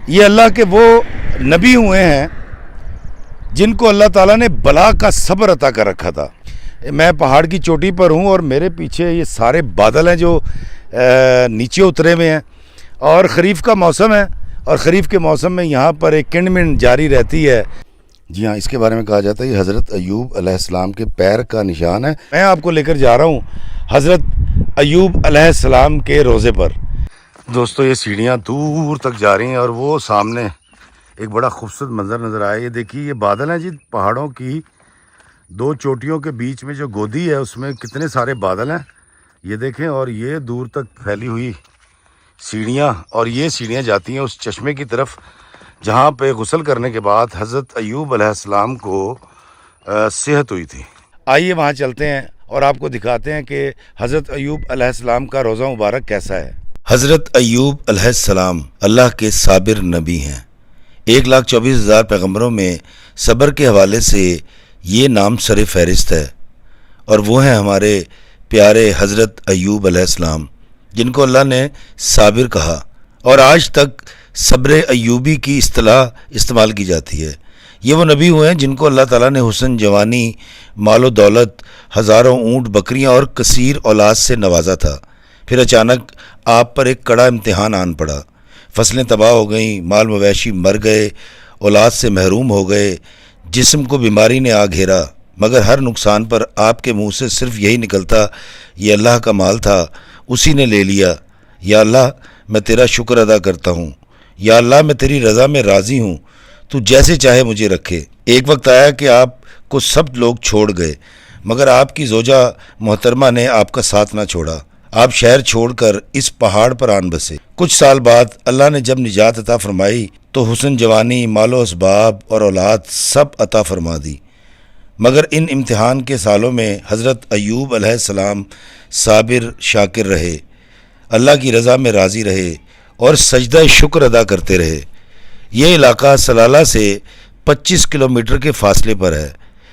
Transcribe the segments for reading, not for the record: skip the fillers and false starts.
یہ اللہ کے وہ نبی ہوئے ہیں جن کو اللہ تعالیٰ نے بلا کا صبر عطا کر رکھا تھا۔ میں پہاڑ کی چوٹی پر ہوں اور میرے پیچھے یہ سارے بادل ہیں جو نیچے اترے ہوئے ہیں، اور خریف کا موسم ہے، اور خریف کے موسم میں یہاں پر ایک کنڈمن جاری رہتی ہے۔ جی ہاں، اس کے بارے میں کہا جاتا ہے یہ حضرت ایوب علیہ السلام کے پیر کا نشان ہے۔ میں آپ کو لے کر جا رہا ہوں حضرت ایوب علیہ السلام کے روضے پر۔ دوستو، یہ سیڑھیاں دور تک جا رہی ہیں اور وہ سامنے ایک بڑا خوبصورت منظر نظر آیا۔ یہ دیکھیے، یہ بادل ہیں جی، پہاڑوں کی دو چوٹیوں کے بیچ میں جو گودی ہے اس میں کتنے سارے بادل ہیں، یہ دیکھیں۔ اور یہ دور تک پھیلی ہوئی سیڑھیاں، اور یہ سیڑھیاں جاتی ہیں اس چشمے کی طرف جہاں پہ غسل کرنے کے بعد حضرت ایوب علیہ السلام کو صحت ہوئی تھی۔ آئیے وہاں چلتے ہیں اور آپ کو دکھاتے ہیں کہ حضرت ایوب علیہ السلام کا روضہ مبارک کیسا ہے۔ حضرت ایوب علیہ السلام اللہ کے صابر نبی ہیں۔ 1,24,000 پیغمبروں میں صبر کے حوالے سے یہ نام سر فہرست ہے، اور وہ ہیں ہمارے پیارے حضرت ایوب علیہ السلام، جن کو اللہ نے صابر کہا، اور آج تک صبر ایوبی کی اصطلاح استعمال کی جاتی ہے۔ یہ وہ نبی ہوئے ہیں جن کو اللہ تعالیٰ نے حسن جوانی، مال و دولت، ہزاروں اونٹ بکریاں اور کثیر اولاد سے نوازا تھا۔ پھر اچانک آپ پر ایک کڑا امتحان آن پڑا، فصلیں تباہ ہو گئیں، مال مویشی مر گئے، اولاد سے محروم ہو گئے، جسم کو بیماری نے آ گھیرا، مگر ہر نقصان پر آپ کے منہ سے صرف یہی نکلتا، یہ اللہ کا مال تھا، اسی نے لے لیا۔ یا اللہ، میں تیرا شکر ادا کرتا ہوں، یا اللہ میں تیری رضا میں راضی ہوں، تو جیسے چاہے مجھے رکھے۔ ایک وقت آیا کہ آپ کو سب لوگ چھوڑ گئے، مگر آپ کی زوجہ محترمہ نے آپ کا ساتھ نہ چھوڑا۔ آپ شہر چھوڑ کر اس پہاڑ پر آن بسے۔ کچھ سال بعد اللہ نے جب نجات عطا فرمائی تو حسن جوانی، مال و اسباب اور اولاد سب عطا فرما دی۔ مگر ان امتحان کے سالوں میں حضرت ایوب علیہ السلام صابر شاکر رہے، اللہ کی رضا میں راضی رہے اور سجدہ شکر ادا کرتے رہے۔ یہ علاقہ سلالہ سے 25 کلومیٹر کے فاصلے پر ہے۔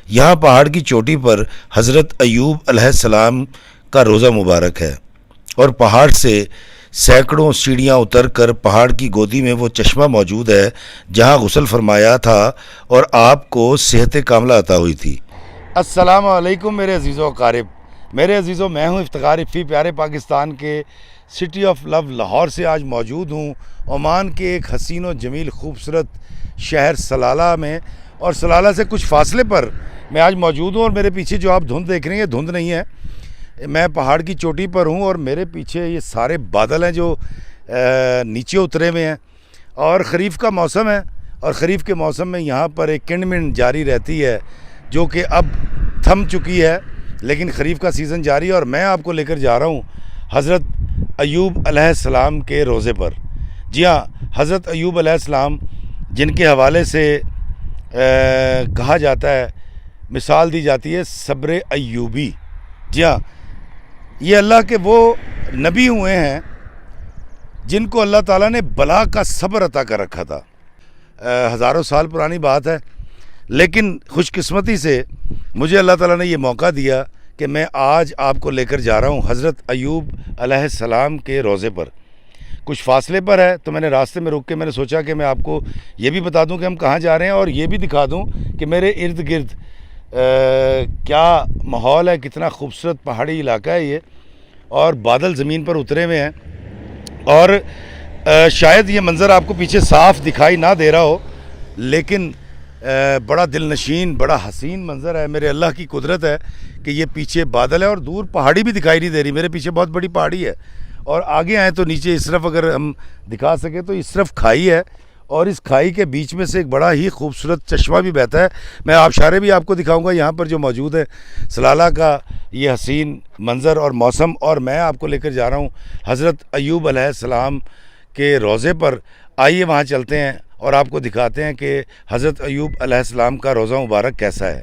یہاں پہاڑ کی چوٹی پر حضرت ایوب علیہ السلام کا روضہ مبارک ہے، اور پہاڑ سے سینکڑوں سیڑھیاں اتر کر پہاڑ کی گودی میں وہ چشمہ موجود ہے جہاں غسل فرمایا تھا اور آپ کو صحت کاملہ عطا ہوئی تھی۔ السلام علیکم میرے عزیزو اقارب، میرے عزیزو، میں ہوں افتخار افی، پیارے پاکستان کے سٹی آف لو لاہور سے آج موجود ہوں عمان کے ایک حسین و جمیل خوبصورت شہر سلالہ میں، اور سلالہ سے کچھ فاصلے پر میں آج موجود ہوں۔ اور میرے پیچھے جو آپ دھند دیکھ رہے ہیں یہ دھند نہیں ہے، میں پہاڑ کی چوٹی پر ہوں اور میرے پیچھے یہ سارے بادل ہیں جو نیچے اترے ہوئے ہیں، اور خریف کا موسم ہے، اور خریف کے موسم میں یہاں پر ایک کنڈمن جاری رہتی ہے جو کہ اب تھم چکی ہے، لیکن خریف کا سیزن جاری ہے۔ اور میں آپ کو لے کر جا رہا ہوں حضرت ایوب علیہ السلام کے روضے پر۔ جی ہاں، حضرت ایوب علیہ السلام جن کے حوالے سے کہا جاتا ہے، مثال دی جاتی ہے صبر ایوبی۔ جی ہاں، یہ اللہ کے وہ نبی ہوئے ہیں جن کو اللہ تعالیٰ نے بلا کا صبر عطا کر رکھا تھا۔ ہزاروں سال پرانی بات ہے، لیکن خوش قسمتی سے مجھے اللہ تعالیٰ نے یہ موقع دیا کہ میں آج آپ کو لے کر جا رہا ہوں حضرت ایوب علیہ السلام کے روضے پر۔ کچھ فاصلے پر ہے تو میں نے راستے میں رک کے میں نے سوچا کہ میں آپ کو یہ بھی بتا دوں کہ ہم کہاں جا رہے ہیں، اور یہ بھی دکھا دوں کہ میرے ارد گرد کیا ماحول ہے، کتنا خوبصورت پہاڑی علاقہ ہے یہ، اور بادل زمین پر اترے ہوئے ہیں۔ اور شاید یہ منظر آپ کو پیچھے صاف دکھائی نہ دے رہا ہو، لیکن بڑا دل نشین، بڑا حسین منظر ہے۔ میرے اللہ کی قدرت ہے کہ یہ پیچھے بادل ہے اور دور پہاڑی بھی دکھائی نہیں دے رہی۔ میرے پیچھے بہت بڑی پہاڑی ہے، اور آگے آئیں تو نیچے اس طرف اگر ہم دکھا سکیں تو اس طرف کھائی ہے، اور اس کھائی کے بیچ میں سے ایک بڑا ہی خوبصورت چشمہ بھی بہتا ہے۔ میں آبشاریں بھی آپ کو دکھاؤں گا یہاں پر جو موجود ہے، سلالہ کا یہ حسین منظر اور موسم۔ اور میں آپ کو لے کر جا رہا ہوں حضرت ایوب علیہ السلام کے روضے پر۔ آئیے وہاں چلتے ہیں اور آپ کو دکھاتے ہیں کہ حضرت ایوب علیہ السلام کا روضہ مبارک کیسا ہے۔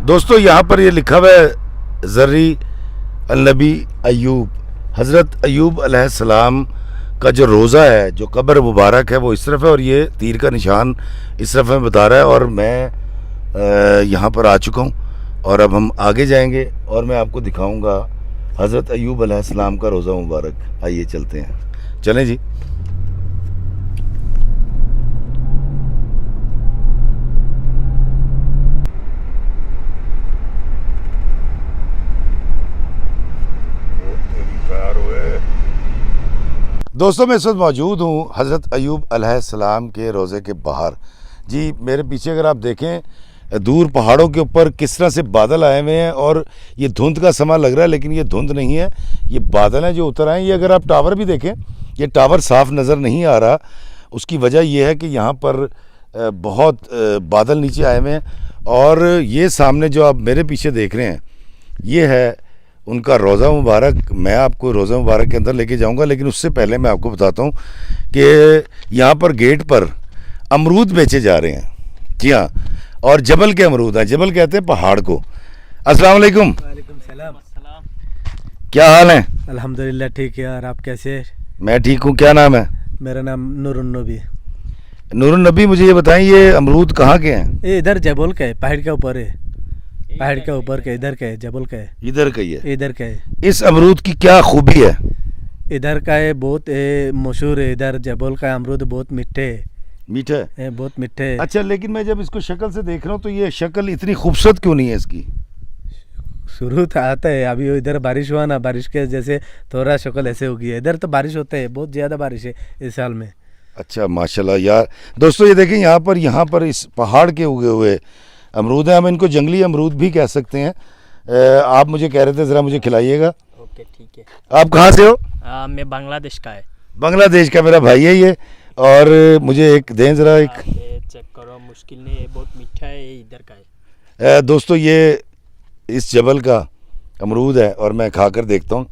دوستو، یہاں پر یہ لکھا ہوا ہے ذری النبی ایوب، حضرت ایوب علیہ السلام کا جو روضہ ہے، جو قبر مبارک ہے، وہ اس طرف ہے، اور یہ تیر کا نشان اس طرف میں بتا رہا ہے۔ اور میں یہاں پر آ چکا ہوں، اور اب ہم آگے جائیں گے اور میں آپ کو دکھاؤں گا حضرت ایوب علیہ السلام کا روزہ مبارک. آئیے چلتے ہیں, چلیں جی. دوستوں میں اس وقت موجود ہوں حضرت ایوب علیہ السلام کے روزے کے باہر. جی میرے پیچھے اگر آپ دیکھیں دور پہاڑوں کے اوپر کس طرح سے بادل آئے ہوئے ہیں, اور یہ دھند کا سماں لگ رہا ہے لیکن یہ دھند نہیں ہے, یہ بادل ہیں جو اتر آئے ہیں. یہ اگر آپ ٹاور بھی دیکھیں, یہ ٹاور صاف نظر نہیں آ رہا. اس کی وجہ یہ ہے کہ یہاں پر بہت بادل نیچے آئے ہوئے ہیں, اور یہ سامنے جو آپ میرے پیچھے دیکھ رہے ہیں یہ ہے ان کا روزہ مبارک. میں آپ کو روزہ مبارک کے اندر لے کے جاؤں گا, لیکن اس سے پہلے میں آپ کو بتاتا ہوں کہ یہاں پر گیٹ پر امرود بیچے جا رہے ہیں. جی ہاں, اور جبل کے امرود ہیں. جبل کہتے ہیں پہاڑ کو. السلام علیکم. وعلیکم السلام. کیا حال ہیں؟ الحمدللہ ٹھیک ہے. اور آپ کیسے ہیں؟ میں ٹھیک ہوں. کیا نام ہے؟ میرا نام نور النبی. نور النبی, مجھے یہ بتائیں یہ امرود کہاں کے ہیں؟ یہ ادھر جبل کا ہے, پہاڑ کے اوپر ہے. پہاڑ کے اوپر کا ادھر کا ہے, جبل کا ہے. ادھر کا ہی ہے. ادھر کا ہے. اس امرود کی کیا خوبی ہے؟ ادھر کا ہے بہت مشہور ہے. ادھر جبل کا امرود بہت میٹھے ہے. میٹھا ہے؟ بہت میٹھے ہے. اچھا, لیکن میں جب اس کو شکل سے دیکھ رہا ہوں تو یہ شکل اتنی خوبصورت کیوں نہیں ہے اس کی؟ شروع تو آتا ہے. ابھی ادھر بارش ہوا نا, بارش کے جیسے تھوڑا شکل ایسے ہو گئی ہے. ادھر تو بارش ہوتا ہے, بہت زیادہ بارش ہے اس سال میں. اچھا ماشاءاللہ یار. دوستو یہ دیکھیں یہاں پر اس پہاڑ کے اگے ہوئے امرود ہیں. ہم ان کو جنگلی امرود بھی کہہ سکتے ہیں. آپ مجھے کہہ رہے تھے ذرا مجھے کھلائیے گا. اوکے ٹھیک ہے. آپ کہاں سے ہو؟ میں بنگلہ دیش کا ہے. بنگلہ دیش کا میرا بھائی ہے یہ. اور مجھے ایک دیں ذرا ایک. چیک کرو, مشکل نہیں ہے, بہت میٹھا ہے. یہ ادھر کا ہے. دوستو یہ اس جبل کا امرود ہے اور میں کھا کر دیکھتا ہوں.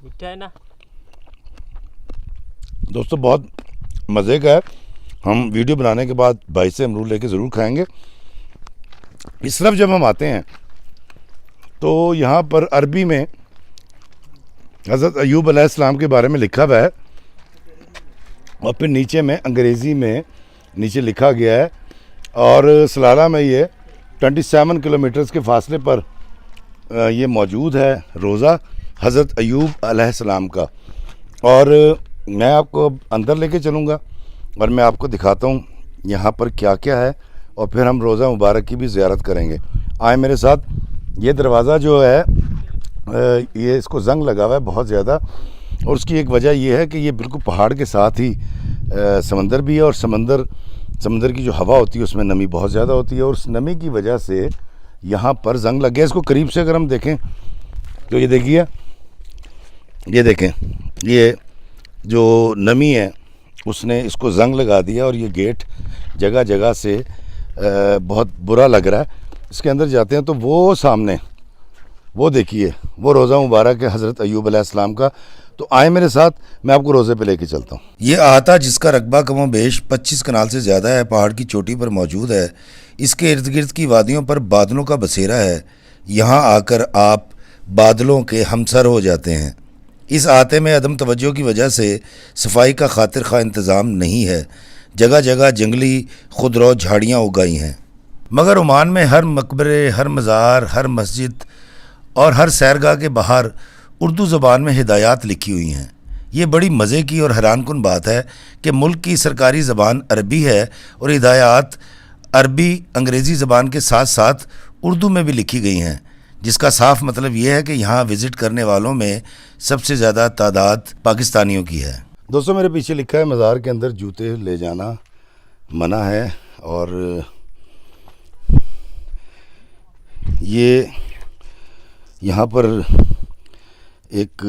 میٹھا ہے نا دوستو, بہت مزے کا ہے. ہم ویڈیو بنانے کے بعد بھائی سے امرود لے کے ضرور کھائیں گے. اس طرف جب ہم آتے ہیں تو یہاں پر عربی میں حضرت ایوب علیہ السلام کے بارے میں لکھا ہوا ہے, اور پھر نیچے میں انگریزی میں نیچے لکھا گیا ہے. اور سلالہ میں یہ 27 کلومیٹرز کے فاصلے پر یہ موجود ہے روزہ حضرت ایوب علیہ السلام کا. اور میں آپ کو اندر لے کے چلوں گا اور میں آپ کو دکھاتا ہوں یہاں پر کیا کیا ہے, اور پھر ہم روزہ مبارک کی بھی زیارت کریں گے. آئیں میرے ساتھ. یہ دروازہ جو ہے یہ اس کو زنگ لگا ہوا ہے بہت زیادہ, اور اس کی ایک وجہ یہ ہے کہ یہ بالکل پہاڑ کے ساتھ ہی سمندر بھی ہے, اور سمندر کی جو ہوا ہوتی ہے اس میں نمی بہت زیادہ ہوتی ہے, اور اس نمی کی وجہ سے یہاں پر زنگ لگ گیا. اس کو قریب سے اگر ہم دیکھیں تو یہ دیکھیے, یہ دیکھیں یہ جو نمی ہے اس نے اس کو زنگ لگا دیا, اور یہ گیٹ جگہ جگہ سے بہت برا لگ رہا ہے. اس کے اندر جاتے ہیں تو وہ سامنے وہ دیکھیے وہ روزہ مبارک ہے حضرت ایوب علیہ السلام کا. تو آئیں میرے ساتھ, میں آپ کو روزے پہ لے کے چلتا ہوں. یہ احاطہ جس کا رقبہ کم و بیش 25 کنال سے زیادہ ہے, پہاڑ کی چوٹی پر موجود ہے. اس کے ارد گرد کی وادیوں پر بادلوں کا بسیرا ہے. یہاں آ کر آپ بادلوں کے ہمسر ہو جاتے ہیں. اس احاطے میں عدم توجہ کی وجہ سے صفائی کا خاطر خواہ انتظام نہیں ہے. جگہ جگہ جنگلی خودرو جھاڑیاں اگائی ہیں. مگر عمان میں ہر مقبرے, ہر مزار, ہر مسجد اور ہر سیرگاہ کے باہر اردو زبان میں ہدایات لکھی ہوئی ہیں. یہ بڑی مزے کی اور حیران کن بات ہے کہ ملک کی سرکاری زبان عربی ہے, اور ہدایات عربی انگریزی زبان کے ساتھ ساتھ اردو میں بھی لکھی گئی ہیں, جس کا صاف مطلب یہ ہے کہ یہاں وزٹ کرنے والوں میں سب سے زیادہ تعداد پاکستانیوں کی ہے. دوستوں میرے پیچھے لکھا ہے مزار کے اندر جوتے لے جانا منع ہے, اور یہ یہاں پر ایک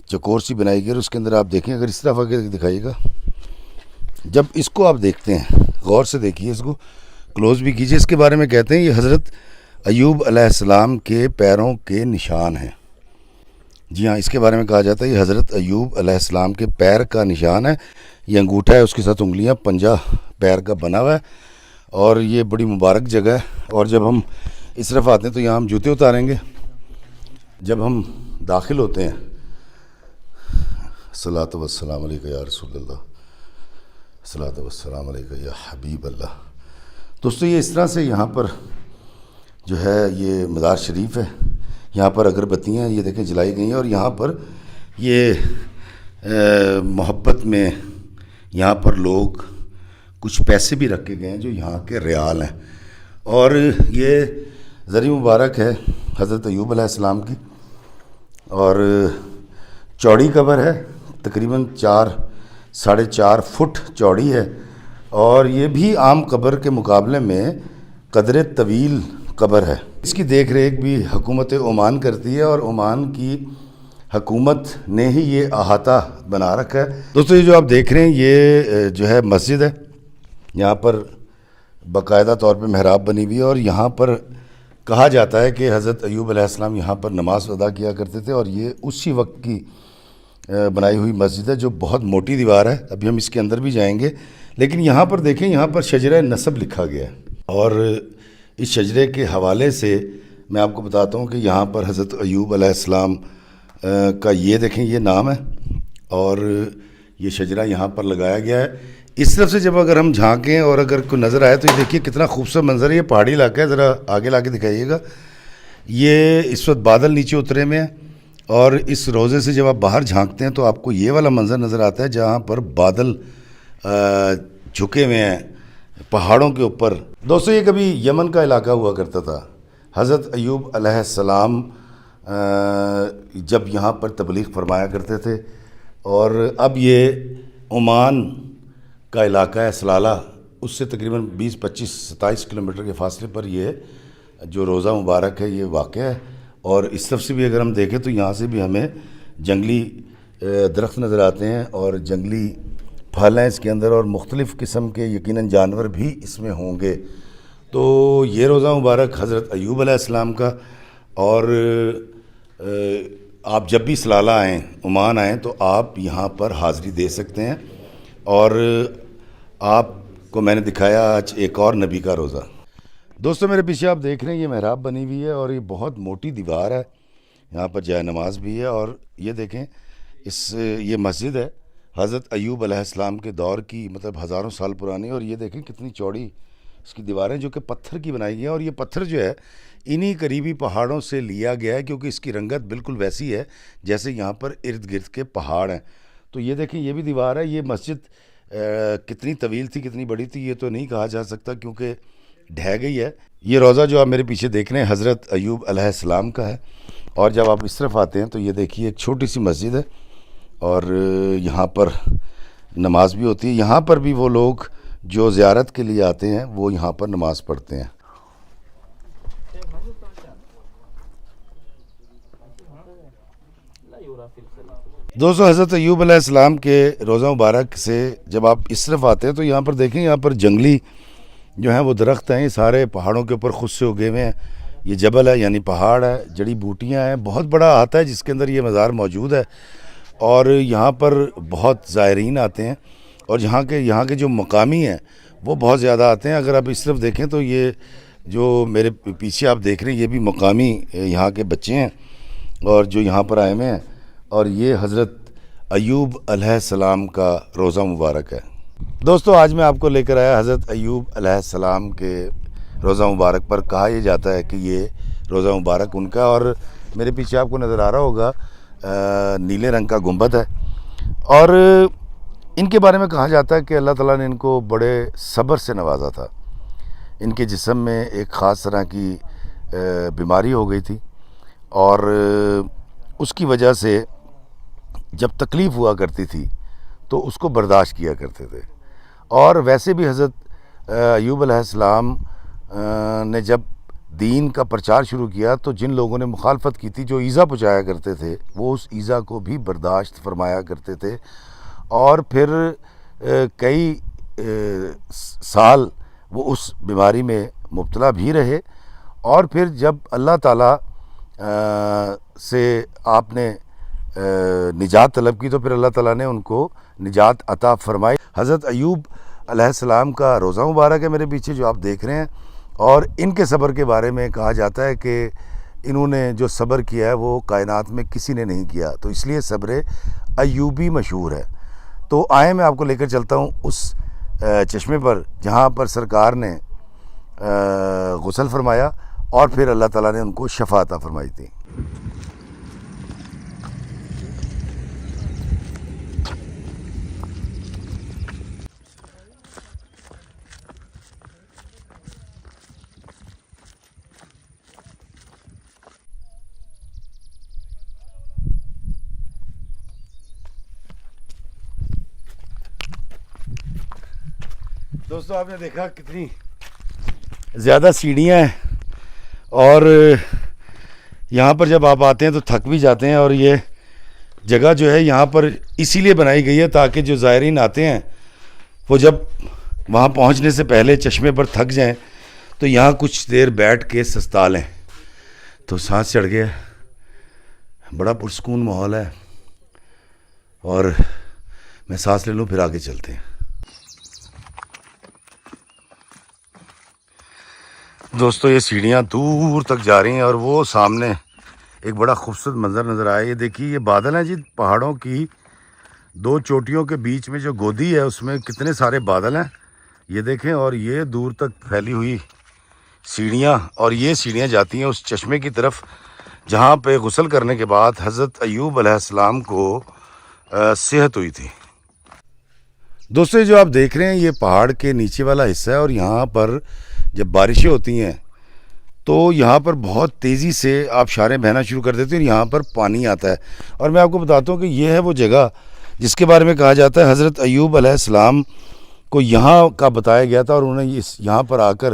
چکور سی بنائی گئی, اور اس کے اندر آپ دیکھیں, اگر اس طرف آ کے دکھائیے گا, جب اس کو آپ دیکھتے ہیں غور سے دیکھیے, اس کو کلوز بھی کیجیے. اس کے بارے میں کہتے ہیں یہ حضرت ایوب علیہ السلام کے پیروں کے نشان ہیں. جی ہاں, اس کے بارے میں کہا جاتا ہے یہ حضرت ایوب علیہ السلام کے پیر کا نشان ہے. یہ انگوٹھا ہے, اس کے ساتھ انگلیاں, پنجہ پیر کا بنا ہوا ہے, اور یہ بڑی مبارک جگہ ہے. اور جب ہم اس طرف آتے ہیں تو یہاں ہم جوتے اتاریں گے. جب ہم داخل ہوتے ہیں, صلاۃ والسلام علیکہ یا رسول اللہ, صلاۃ والسلام علیکہ یا حبیب اللہ. دوستو یہ اس طرح سے یہاں پر جو ہے یہ مزار شریف ہے. یہاں پر اگربتیاں یہ دیکھیں جلائی گئی ہیں اور یہاں پر یہ محبت میں یہاں پر لوگ کچھ پیسے بھی رکھے گئے ہیں جو یہاں کے ریال ہیں. اور یہ زری مبارک ہے حضرت ایوب علیہ السلام کی اور چوڑی قبر ہے, تقریباً 4.5 فٹ چوڑی ہے اور یہ بھی عام قبر کے مقابلے میں قدر طویل قبر ہے. اس کی دیکھ ریکھ بھی حکومت عمان کرتی ہے اور عمان کی حکومت نے ہی یہ احاطہ بنا رکھا ہے. دوستو یہ جو آپ دیکھ رہے ہیں یہ جو ہے مسجد ہے, یہاں پر باقاعدہ طور پہ محراب بنی ہوئی ہے اور یہاں پر کہا جاتا ہے کہ حضرت ایوب علیہ السلام یہاں پر نماز ادا کیا کرتے تھے اور یہ اسی وقت کی بنائی ہوئی مسجد ہے جو بہت موٹی دیوار ہے. ابھی ہم اس کے اندر بھی جائیں گے, لیکن یہاں پر دیکھیں یہاں پر شجرہ نسب لکھا گیا ہے اور اس شجرے کے حوالے سے میں آپ کو بتاتا ہوں کہ یہاں پر حضرت ایوب علیہ السلام کا یہ دیکھیں یہ نام ہے اور یہ شجرہ یہاں پر لگایا گیا ہے. اس طرف سے جب اگر ہم جھانکیں اور اگر کوئی نظر آئے تو یہ دیکھیے کتنا خوبصورت منظر ہے. یہ پہاڑی علاقہ ہے, ذرا آگے لا کے دکھائیے گا. یہ اس وقت بادل نیچے اترے میں ہیں اور اس روزے سے جب آپ باہر جھانکتے ہیں تو آپ کو یہ والا منظر نظر آتا ہے جہاں پر بادل جھکے ہوئے ہیں پہاڑوں کے اوپر. دوستو یہ کبھی یمن کا علاقہ ہوا کرتا تھا. حضرت ایوب علیہ السلام جب یہاں پر تبلیغ فرمایا کرتے تھے اور اب یہ عمان کا علاقہ ہے سلالہ, اس سے تقریباً 20-25-27 کلومیٹر کے فاصلے پر یہ جو روضہ مبارک ہے یہ واقع ہے. اور اس طرف سے بھی اگر ہم دیکھیں تو یہاں سے بھی ہمیں جنگلی درخت نظر آتے ہیں اور جنگلی پھل ہیں اس کے اندر اور مختلف قسم کے یقیناً جانور بھی اس میں ہوں گے. تو یہ روضہ مبارک حضرت ایوب علیہ السلام کا, اور آپ جب بھی سلالہ آئیں عمان آئیں تو آپ یہاں پر حاضری دے سکتے ہیں. اور آپ کو میں نے دکھایا آج ایک اور نبی کا روزہ. دوستو میرے پیچھے آپ دیکھ رہے ہیں یہ محراب بنی ہوئی ہے اور یہ بہت موٹی دیوار ہے, یہاں پر جائے نماز بھی ہے. اور یہ دیکھیں یہ مسجد ہے حضرت ایوب علیہ السلام کے دور کی, مطلب ہزاروں سال پرانی. اور یہ دیکھیں کتنی چوڑی اس کی دیواریں جو کہ پتھر کی بنائی گئی ہیں اور یہ پتھر جو ہے انہی قریبی پہاڑوں سے لیا گیا ہے کیونکہ اس کی رنگت بالکل ویسی ہے جیسے یہاں پر ارد گرد کے پہاڑ ہیں. تو یہ دیکھیں یہ بھی دیوار ہے. یہ مسجد کتنی طویل تھی کتنی بڑی تھی یہ تو نہیں کہا جا سکتا کیونکہ ڈھہ گئی ہے. یہ روضہ جو آپ میرے پیچھے دیکھ رہے ہیں حضرت ایوب علیہ السلام کا ہے. اور جب آپ اس طرف آتے ہیں تو یہ دیکھیے ایک چھوٹی سی مسجد ہے اور یہاں پر نماز بھی ہوتی ہے. یہاں پر بھی وہ لوگ جو زیارت کے لیے آتے ہیں وہ یہاں پر نماز پڑھتے ہیں. دوستو حضرت ایوب علیہ السلام کے روضہ مبارک سے جب آپ اس طرف آتے ہیں تو یہاں پر دیکھیں یہاں پر جنگلی جو ہیں وہ درخت ہیں, یہ سارے پہاڑوں کے اوپر خود سے اگے ہوئے ہیں. یہ جبل ہے یعنی پہاڑ ہے, جڑی بوٹیاں ہیں, بہت بڑا احاطہ ہے جس کے اندر یہ مزار موجود ہے. اور یہاں پر بہت زائرین آتے ہیں اور یہاں کے جو مقامی ہیں وہ بہت زیادہ آتے ہیں. اگر آپ اس طرف دیکھیں تو یہ جو میرے پیچھے آپ دیکھ رہے ہیں یہ بھی مقامی یہاں کے بچے ہیں اور جو یہاں پر آئے ہوئے ہیں. اور یہ حضرت ایوب علیہ السلام کا روضہ مبارک ہے. دوستو آج میں آپ کو لے کر آیا حضرت ایوب علیہ السلام کے روضہ مبارک پر. کہا یہ جاتا ہے کہ یہ روضہ مبارک ان کا, اور میرے پیچھے آپ کو نظر آ رہا ہوگا نیلے رنگ کا گنبد ہے. اور ان کے بارے میں کہا جاتا ہے کہ اللہ تعالیٰ نے ان کو بڑے صبر سے نوازا تھا. ان کے جسم میں ایک خاص طرح کی بیماری ہو گئی تھی اور اس کی وجہ سے جب تکلیف ہوا کرتی تھی تو اس کو برداشت کیا کرتے تھے. اور ویسے بھی حضرت ایوب علیہ السلام نے جب دین کا پرچار شروع کیا تو جن لوگوں نے مخالفت کی تھی, جو ایذا پہنچایا کرتے تھے, وہ اس ایذا کو بھی برداشت فرمایا کرتے تھے. اور پھر کئی سال وہ اس بیماری میں مبتلا بھی رہے. اور پھر جب اللہ تعالیٰ سے آپ نے نجات طلب کی تو پھر اللہ تعالیٰ نے ان کو نجات عطا فرمائی. حضرت ایوب علیہ السلام کا روضہ مبارک ہے میرے پیچھے جو آپ دیکھ رہے ہیں. اور ان کے صبر کے بارے میں کہا جاتا ہے کہ انہوں نے جو صبر کیا ہے وہ کائنات میں کسی نے نہیں کیا, تو اس لیے صبر ایوبی مشہور ہے. تو آئیں میں آپ کو لے کر چلتا ہوں اس چشمے پر جہاں پر سرکار نے غسل فرمایا اور پھر اللہ تعالیٰ نے ان کو شفا عطا فرمائی تھی۔ دوستو آپ نے دیکھا کتنی زیادہ سیڑھیاں ہیں، اور یہاں پر جب آپ آتے ہیں تو تھک بھی جاتے ہیں، اور یہ جگہ جو ہے یہاں پر اسی لیے بنائی گئی ہے تاکہ جو زائرین آتے ہیں وہ جب وہاں پہنچنے سے پہلے چشمے پر تھک جائیں تو یہاں کچھ دیر بیٹھ کے سستا لیں۔ تو سانس چڑھ گیا، بڑا پرسکون ماحول ہے، اور میں سانس لے لوں پھر آگے چلتے ہیں۔ دوستو یہ سیڑھیاں دور تک جا رہی ہیں، اور وہ سامنے ایک بڑا خوبصورت منظر نظر آیا۔ یہ دیکھیے یہ بادل ہیں جی، پہاڑوں کی دو چوٹیوں کے بیچ میں جو گودی ہے اس میں کتنے سارے بادل ہیں، یہ دیکھیں، اور یہ دور تک پھیلی ہوئی سیڑھیاں، اور یہ سیڑھیاں جاتی ہیں اس چشمے کی طرف جہاں پہ غسل کرنے کے بعد حضرت ایوب علیہ السلام کو صحت ہوئی تھی۔ دوستو یہ جو آپ دیکھ رہے ہیں یہ پہاڑ کے نیچے والا حصہ ہے، اور یہاں پر جب بارشیں ہوتی ہیں تو یہاں پر بہت تیزی سے آبشاریں بہنا شروع کر دیتی ہیں، اور یہاں پر پانی آتا ہے۔ اور میں آپ کو بتاتا ہوں کہ یہ ہے وہ جگہ جس کے بارے میں کہا جاتا ہے حضرت ایوب علیہ السلام کو یہاں کا بتایا گیا تھا، اور انہوں نے یہاں پر آ کر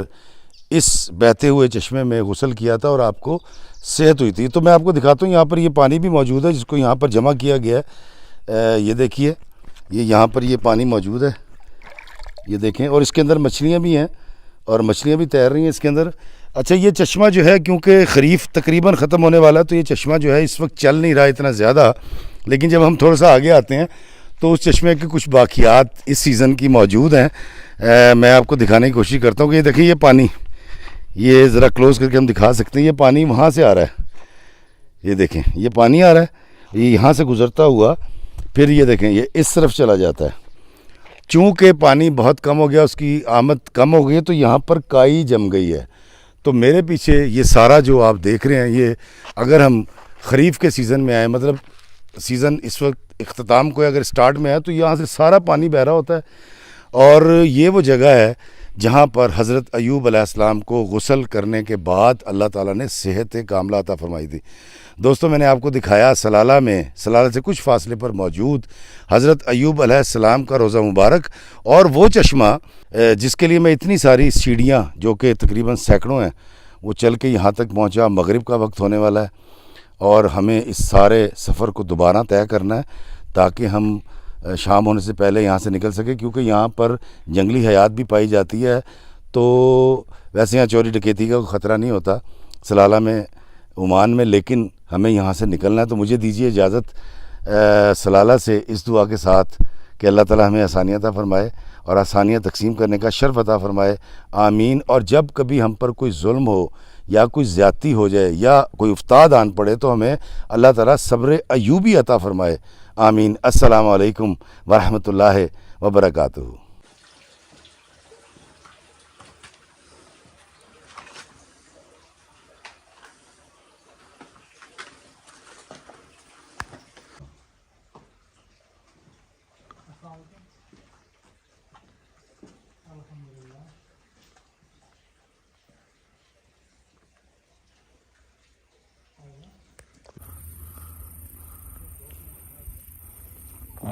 اس بہتے ہوئے چشمے میں غسل کیا تھا اور آپ کو صحت ہوئی تھی۔ تو میں آپ کو دکھاتا ہوں، یہاں پر یہ پانی بھی موجود ہے جس کو یہاں پر جمع کیا گیا ہے۔ یہ دیکھیے یہ یہاں پر یہ پانی موجود ہے، یہ دیکھیں، اور اس کے اندر مچھلیاں بھی ہیں، اور مچھلیاں بھی تیر رہی ہیں اس کے اندر۔ اچھا یہ چشمہ جو ہے کیونکہ خریف تقریباً ختم ہونے والا ہے تو یہ چشمہ جو ہے اس وقت چل نہیں رہا اتنا زیادہ، لیکن جب ہم تھوڑا سا آگے آتے ہیں تو اس چشمے کے کچھ باقیات اس سیزن کی موجود ہیں۔ میں آپ کو دکھانے کی کوشش کرتا ہوں کہ یہ دیکھیں یہ پانی، یہ ذرا کلوز کر کے ہم دکھا سکتے ہیں، یہ پانی وہاں سے آ رہا ہے، یہ دیکھیں یہ پانی آ رہا ہے، یہ یہاں سے گزرتا ہوا پھر یہ دیکھیں یہ اس طرف چلا جاتا ہے۔ چونکہ پانی بہت کم ہو گیا، اس کی آمد کم ہو گئی ہے، تو یہاں پر کائی جم گئی ہے۔ تو میرے پیچھے یہ سارا جو آپ دیکھ رہے ہیں، یہ اگر ہم خریف کے سیزن میں آئیں، مطلب سیزن اس وقت اختتام کو اگر سٹارٹ میں ہے تو یہاں سے سارا پانی بہ رہا ہوتا ہے، اور یہ وہ جگہ ہے جہاں پر حضرت ایوب علیہ السلام کو غسل کرنے کے بعد اللہ تعالیٰ نے صحت کاملہ عطا فرمائی تھی۔ دوستو میں نے آپ کو دکھایا سلالہ میں، سلالہ سے کچھ فاصلے پر موجود حضرت ایوب علیہ السلام کا روضہ مبارک، اور وہ چشمہ جس کے لیے میں اتنی ساری سیڑھیاں جو کہ تقریباً سینکڑوں ہیں وہ چل کے یہاں تک پہنچا۔ مغرب کا وقت ہونے والا ہے اور ہمیں اس سارے سفر کو دوبارہ طے کرنا ہے تاکہ ہم شام ہونے سے پہلے یہاں سے نکل سکیں، کیونکہ یہاں پر جنگلی حیات بھی پائی جاتی ہے، تو ویسے یہاں چوری ڈکیتی کا کوئی خطرہ نہیں ہوتا سلالہ میں، عمان میں، لیکن ہمیں یہاں سے نکلنا ہے۔ تو مجھے دیجیے اجازت سلالہ سے اس دعا کے ساتھ کہ اللہ تعالیٰ ہمیں آسانیاں عطا فرمائے اور آسانیاں تقسیم کرنے کا شرف عطا فرمائے، آمین۔ اور جب کبھی ہم پر کوئی ظلم ہو یا کوئی زیادتی ہو جائے یا کوئی افتاد آن پڑے تو ہمیں اللہ تعالیٰ صبر ایوبی عطا فرمائے، آمین۔ السلام علیکم ورحمۃ اللہ وبرکاتہ۔